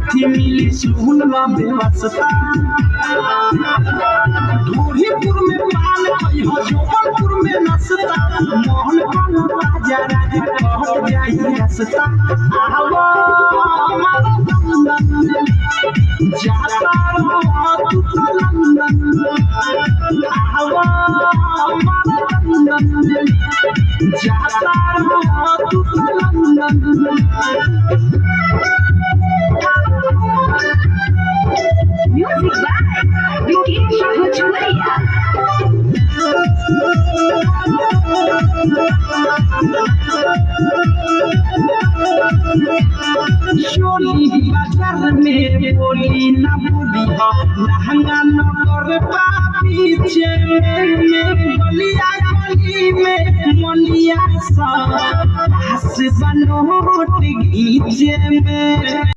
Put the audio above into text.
काठी मिली सुन व्यवस्था धोरीपुर में पान कही जौनपुर में नसता मोहन राजा राजा कहत जाई रसता आवो जाता तू लंदन आवो जाता तू London Music by Vikesh Bhojpuria. चोली बाजार में बोली ना बोली लहंगा न कर पीछे में गलिया गली में मलिया सा बनोट गीचे में।